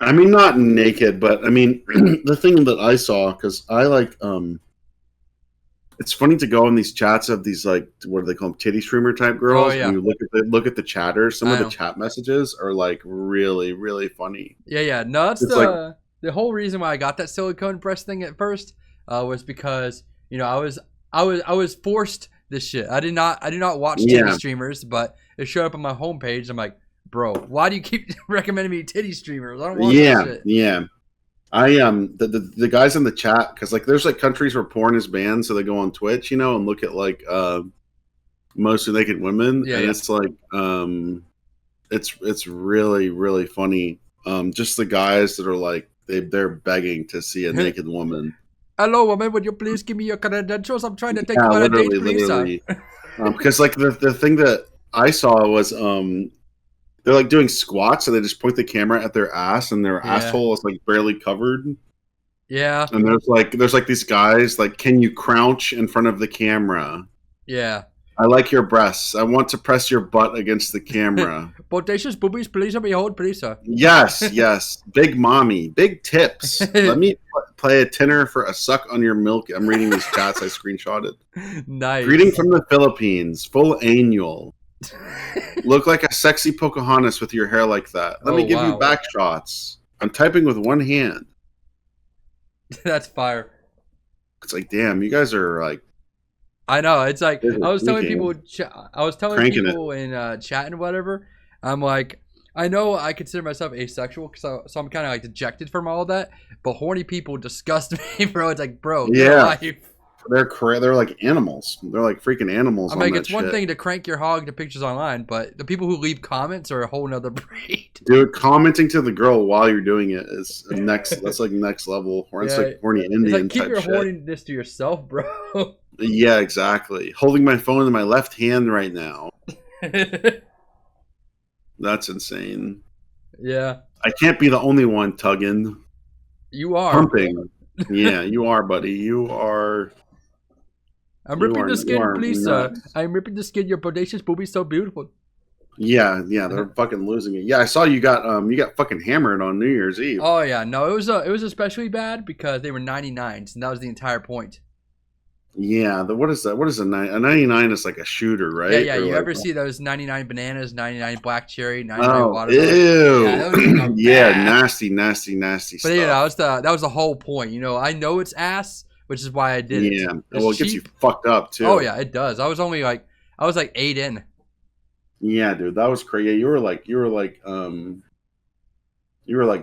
I mean, not naked, but I mean, the thing that I saw, because I like, it's funny to go in these chats of these like, what do they call them, titty streamer type Oh girls. yeah. And you look at the chatters. Some I of the know. chat messages are like really, really funny. Yeah. No, that's It's like, the whole reason why I got that silicone breast thing at first was because I was forced this shit. I do not watch titty yeah, streamers, but it showed up on my homepage. I'm like, bro, why do you keep recommending me titty streamers? I don't watch that shit. yeah. I the guys in the chat, because like there's like countries where porn is banned, so they go on Twitch, and look at like mostly naked women, Yeah, and yeah. it's like it's really, really funny. Just the guys that are like they're begging to see a naked woman. Hello, woman. Would you please give me your credentials? I'm trying to take Yeah, you on a date, please. literally. Because like the thing that I saw was they're like doing squats, and they just point the camera at their ass, and their Yeah. asshole is like barely covered. Yeah. And there's like these guys like, can you crouch in front of the camera? Yeah. I like your breasts. I want to press your butt against the camera. Bodacious boobies, please let me hold, please, sir. Yes. Big mommy, big tips. Let me play a tenor for a suck on your milk. I'm reading these chats I screenshotted. Nice. Greeting from the Philippines, full annual. Look like a sexy Pocahontas with your hair like that. Let me give you back shots. I'm typing with one hand. That's fire. It's like, damn, you guys are like. I know. It's like I was telling Cranking people in chat and whatever. I'm like, I know I consider myself asexual, so I'm kind of like dejected from all of that. But horny people disgust me, bro. It's like, bro, Yeah, they're like animals. They're like freaking animals. I'm like, it's one thing to crank your hog to pictures online, but the people who leave comments are a whole nother breed. Dude, commenting to the girl while you're doing it is next. That's like next level. Or it's like horny Indian it's like, keep type your shit. horniness to yourself, bro. Yeah, exactly. Holding my phone in my left hand right now. That's insane. Yeah. I can't be the only one tugging. You are. Pumping. Yeah, you are, buddy. You are. I'm ripping the skin, please, sir. I'm ripping the skin. Your bodacious boobies so beautiful. Yeah, they're fucking losing it. Yeah, I saw you got fucking hammered on New Year's Eve. Oh yeah, no, it was especially bad because they were 99s, and that was the entire point. Yeah, what is that? What is a 99? Is like a shooter, right? Yeah. Or You like, ever see those 99 bananas, 99 black cherry, 99 oh, watermelon? ew. Yeah, bad. nasty But stuff. yeah, that was the whole point. I know it's ass, which is why I did it. Yeah, It's well, it gets you cheap. fucked up too. Oh yeah, it does. I was like 8 in. Yeah, dude, that was crazy. You were like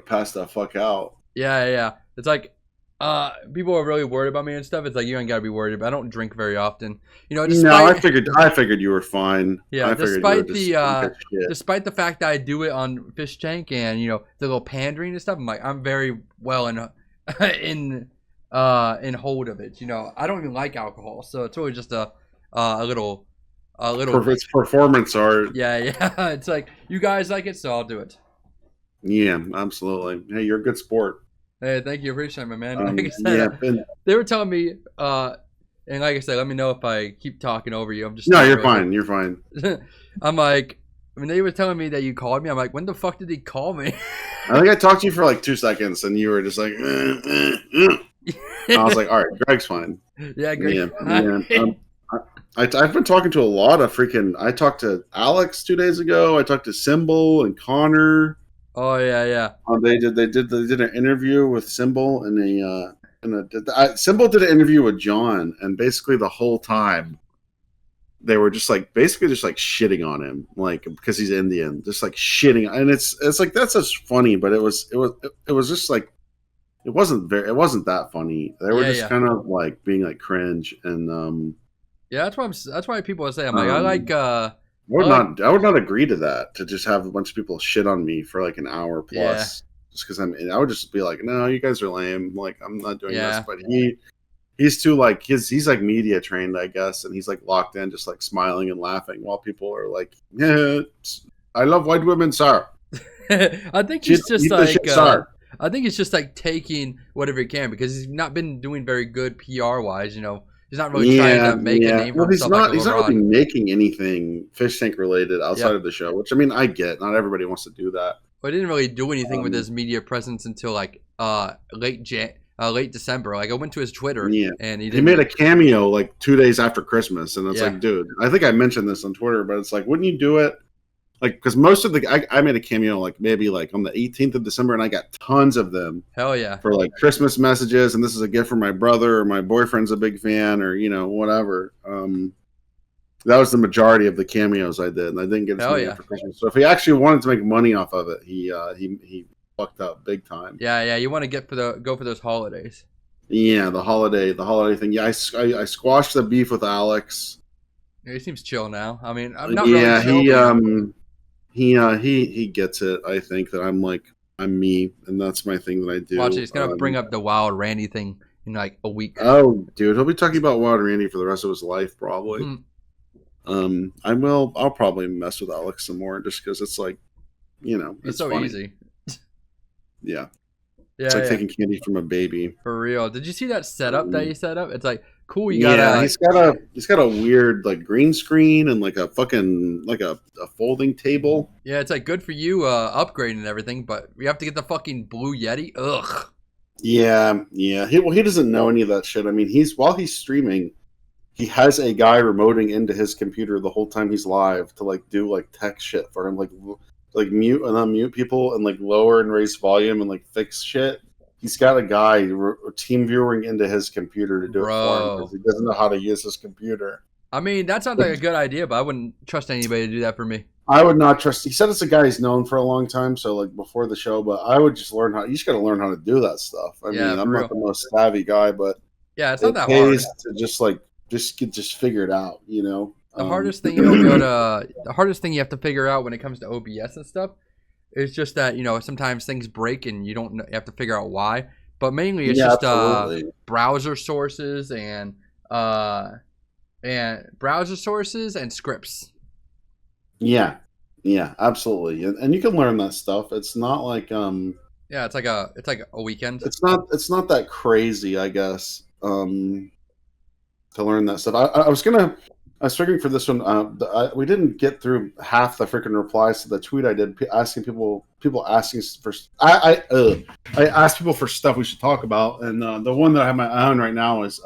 passed the fuck out. Yeah. It's like people are really worried about me and stuff. It's like, you ain't gotta be worried about. I don't drink very often. Despite, No, I figured you were fine. Yeah, despite the fact that I do it on Fishtank and the little pandering and stuff, I'm very well in hold of it. I don't even like alcohol, so it's really just a little. It's performance art. Yeah. It's like, you guys like it, so I'll do it. Yeah, absolutely. Hey, you're a good sport. Hey, thank you, appreciate it, man. Like I said, they were telling me, and like I said, let me know if I keep talking over you. I'm just you're fine. You're fine. I'm like, they were telling me that you called me. I'm like, when the fuck did he call me? I think I talked to you for like 2 seconds, and you were just like, I was like, all right, Greg's fine. Yeah, Greg. Yeah. I've been talking to a lot of freaking. I talked to Alex 2 days ago. I talked to Symbol and Connor. Oh yeah. They did an interview with Symbol Symbol did an interview with John, and basically the whole time they were just like shitting on him, like, because he's Indian, just like shitting, and it's like, that's just funny, but it was just like, it wasn't that funny. They were just kind of like being like cringe, and yeah, that's why people say, I'm like, I like I would not agree to that, to just have a bunch of people shit on me for like an hour plus, just because I would just be like, no, you guys are lame, like, I'm not doing this. But he's too like, he's like media trained, I guess, and he's like locked in, just like smiling and laughing while people are like, yeah, I love white women, sir. I think he's just like I think it's just like taking whatever he can, because he's not been doing very good PR wise, He's not really trying to make a Yeah. name for Well, himself like a he's not really LeBron. making anything fish tank related outside Yeah. of the show, which I mean, I get. Not everybody wants to do that. But he didn't really do anything with Um, his media presence until like late December. Like I went to his Twitter yeah. and he He made didn't. a cameo like 2 days after Christmas, and it's Yeah. like, dude, I think I mentioned this on Twitter, but it's like, wouldn't you do it? Like, because most of I made a cameo like maybe like on the 18th of December, and I got tons of them Hell yeah. for like Christmas messages, and this is a gift from my brother, or my boyfriend's a big fan, or whatever. That was the majority of the cameos I did, and I didn't get as Hell many yeah. after Christmas. So if he actually wanted to make money off of it, he fucked up big time. Yeah, yeah. You want to go for those holidays. Yeah, the holiday thing. Yeah, I squashed the beef with Alex. Yeah, he seems chill now. I mean, I'm not really Yeah, chill, but he gets it. I think that I'm me, and that's my thing that I do. watch it. He's gonna bring up the Wild Randy thing in like a week. Oh, dude, he'll be talking about Wild Randy for the rest of his life, probably. I'll probably mess with Alex some more just because it's like, It's it's so funny. easy. Yeah. Yeah, It's like yeah. taking candy from a baby. For real. Did you see that setup that he set up? It's like cool. You got he's got a weird like green screen and like a fucking like a folding table. yeah. It's like good for you upgrading and everything, but we have to get the fucking Blue Yeti. Ugh. Yeah. He doesn't know any of that shit. I mean, while he's streaming, he has a guy remoting into his computer the whole time he's live to like do like tech shit for him, like mute and unmute people and like lower and raise volume and like fix shit. He's got a guy team viewing into his computer to do it for him because he doesn't know how to use his computer. I mean, that sounds like a good idea, but I wouldn't trust anybody to do that for me. I would not trust. He said it's a guy he's known for a long time, so like before the show. But I would just learn how. You just got to learn how to do that stuff. I mean, I'm not the most savvy guy, but yeah, it's not that pays hard to just figure it out. The hardest thing the hardest thing you have to figure out when it comes to OBS and stuff is just that sometimes things break and you have to figure out why. But mainly it's just browser sources and scripts. Yeah, absolutely, and you can learn that stuff. It's not like yeah, it's like a weekend. It's not that crazy, I guess. To learn that stuff, I was figuring for this one. We didn't get through half the freaking replies to the tweet I did asking people asking for. I asked people for stuff we should talk about, and the one that I have my eye on right now is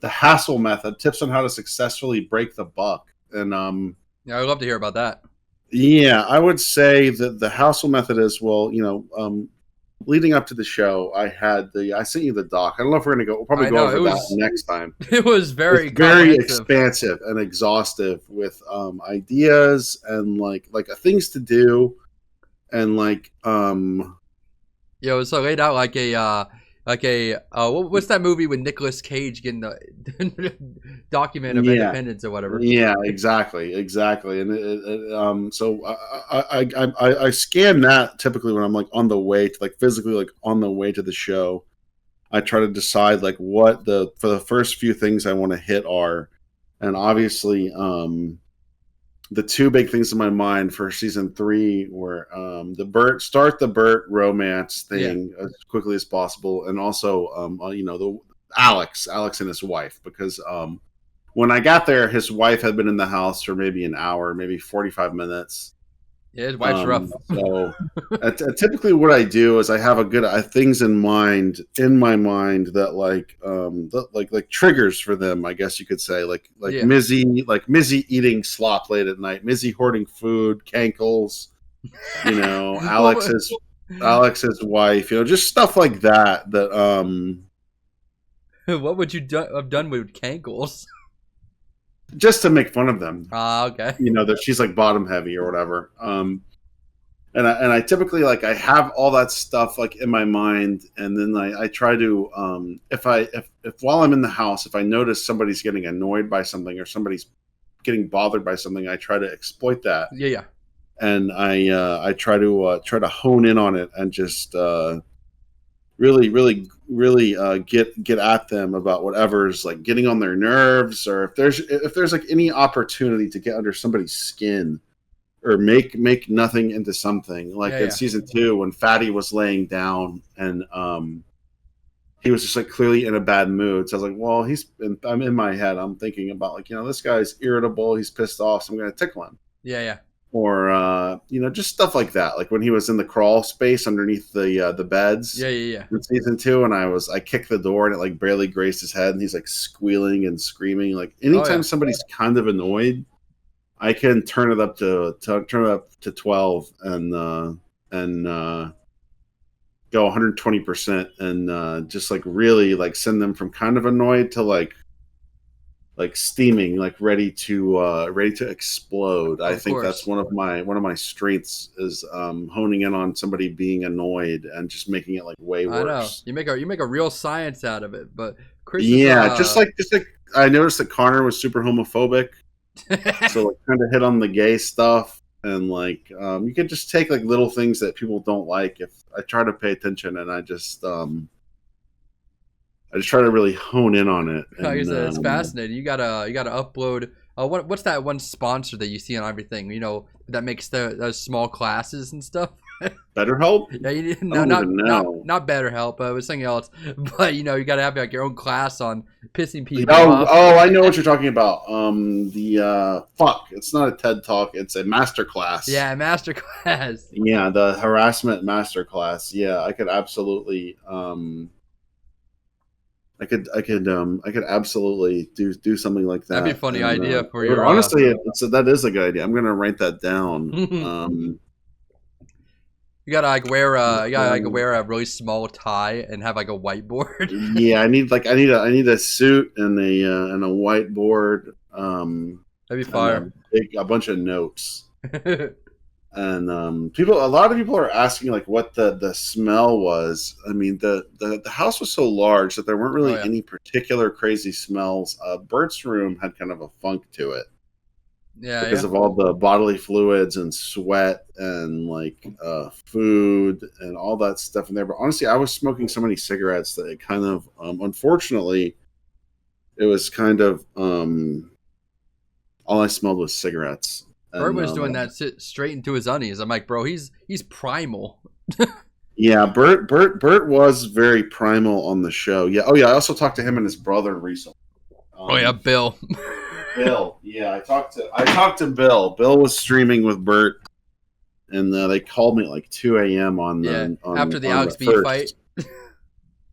the hassle method, tips on how to successfully break the buck, and yeah, I'd love to hear about that. Yeah, I would say that the hassle method is leading up to the show, I sent you the doc. I don't know if we're going to go. We'll probably go over that next time. It was very expansive and exhaustive with ideas and like things to do, and yeah, it was laid out like what's that movie with Nicolas Cage getting the document of independence or whatever? Yeah, exactly, and so I scan that typically when I'm like on the way to like physically like on the way to the show. I try to decide like what for the first few things I want to hit are, and obviously the two big things in my mind for season 3 were the Bert romance thing as quickly as possible, and also the Alex and his wife, because when I got there, his wife had been in the house for maybe an hour, maybe 45 minutes. Yeah, his wife's rough. So typically what I do is I have things in my mind that like triggers for them, I guess you could say, like Mizzy eating slop late at night, Mizzy hoarding food, cankles, Alex's wife, just stuff like that what would you have done with cankles? Just to make fun of them. Okay. That she's like bottom heavy or whatever. And I typically like I have all that stuff like in my mind, and then I try to if while I'm in the house, if I notice somebody's getting annoyed by something or somebody's getting bothered by something, I try to exploit that. Yeah. And I try to hone in on it and just really get at them about whatever's like getting on their nerves, or if there's like any opportunity to get under somebody's skin or make nothing into something, like in season 2 when Fatty was laying down and he was just like clearly in a bad mood. So I was like, well, I'm in my head. I'm thinking about like, this guy's irritable. He's pissed off. So I'm going to tickle him. Yeah, yeah. Or, just stuff like that. Like when he was in the crawl space underneath the beds Yeah, yeah, in season 2. And I kicked the door and it like barely grazed his head. And he's like squealing and screaming. Like anytime somebody's kind of annoyed, I can turn it up to 12 and go 120% and just like really like send them from kind of annoyed to like steaming, like ready to explode. I think that's one of my strengths is honing in on somebody being annoyed and just making it like way worse. I know you make a real science out of it, but Chris is just like I noticed that Connor was super homophobic, so like kind of hit on the gay stuff. And like you can just take like little things that people don't like. If I try to pay attention and I just try to really hone in on it. And, like I said, it's fascinating. You gotta upload. What's that one sponsor that you see on everything? That makes those small classes and stuff. BetterHelp? Yeah, not BetterHelp, but it was something else. But you gotta have like your own class on pissing people off. Oh, I know what you're talking about. It's not a TED Talk, it's a master class. Yeah, master class. Yeah, the harassment master class. Yeah, I could absolutely I could absolutely do something like that. That'd be a funny idea for you. Honestly, that is a good idea. I'm gonna write that down. You gotta like wear a really small tie and have like a whiteboard. Yeah, I need a suit and a whiteboard. That'd be fire. A bunch of notes. And a lot of people are asking like what the smell was. I mean, the house was so large that there weren't really any particular crazy smells. Bert's room had kind of a funk to it. Yeah, because of all the bodily fluids and sweat and like food and all that stuff in there. But honestly, I was smoking so many cigarettes that it kind of, unfortunately, it was kind of all I smelled was cigarettes. Bert was doing that straight into his undies. I'm like, bro, he's primal. Yeah, Bert was very primal on the show. Yeah. Oh yeah, I also talked to him and his brother recently. Bill. Bill, yeah, I talked to Bill. Bill was streaming with Bert, and they called me at like 2 a.m. after the Alex B fight.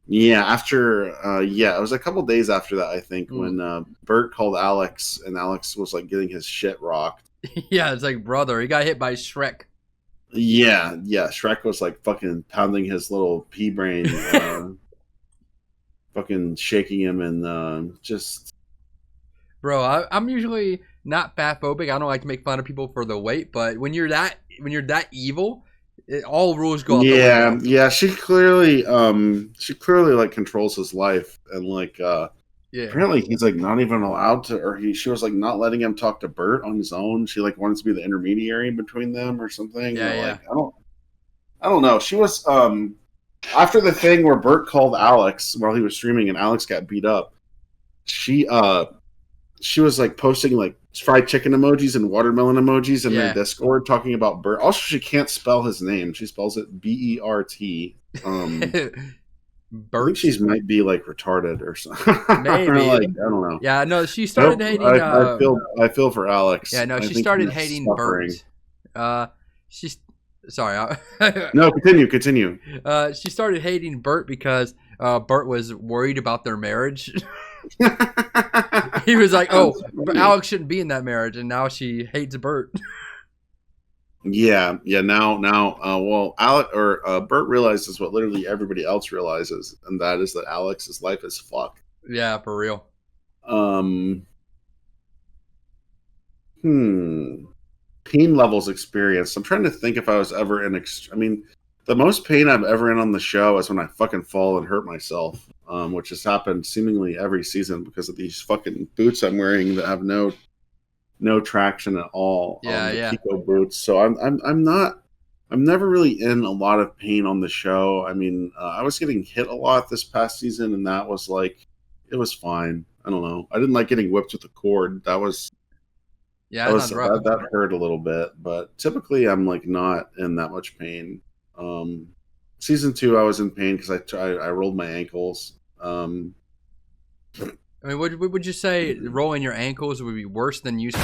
Yeah, after it was a couple days after that, I think, when Bert called Alex, and Alex was like getting his shit rocked. Yeah, it's like, brother, he got hit by Shrek. Yeah, Shrek was like fucking pounding his little pea brain, fucking shaking him, and just. Bro, I'm usually not fat phobic. I don't like to make fun of people for the weight, but when you're that evil, all rules go out the window. Yeah. She clearly like controls his life, and like apparently he's like not even allowed to, or she was like not letting him talk to Bert on his own. She like wanted to be the intermediary between them or something. Yeah. Like, I don't know. She was after the thing where Bert called Alex while he was streaming and Alex got beat up. She was like posting like fried chicken emojis and watermelon emojis in their Discord talking about Bert. Also, she can't spell his name. She spells it Bert. I think she might be like retarded or something. Maybe. I don't know. Yeah, no, she started hating. I feel for Alex. Yeah, no, she started hating Bert. She's sorry. No, continue. She started hating Bert because Bert was worried about their marriage. He was like, "Oh, Alex shouldn't be in that marriage," and now she hates Bert. Yeah. Now, Bert realizes what literally everybody else realizes, and that is that Alex's life is fucked. Yeah, for real. Pain levels experienced. I'm trying to think if I was ever in. The most pain I've ever in on the show is when I fucking fall and hurt myself, which has happened seemingly every season because of these fucking boots I'm wearing that have no traction at all. Kiko boots. So I'm never really in a lot of pain on the show. I mean, I was getting hit a lot this past season, and that was like, it was fine. I don't know. I didn't like getting whipped with a cord. That hurt a little bit, but typically I'm like not in that much pain. season 2, I was in pain because I rolled my ankles. I mean, would you say rolling your ankles would be worse than using?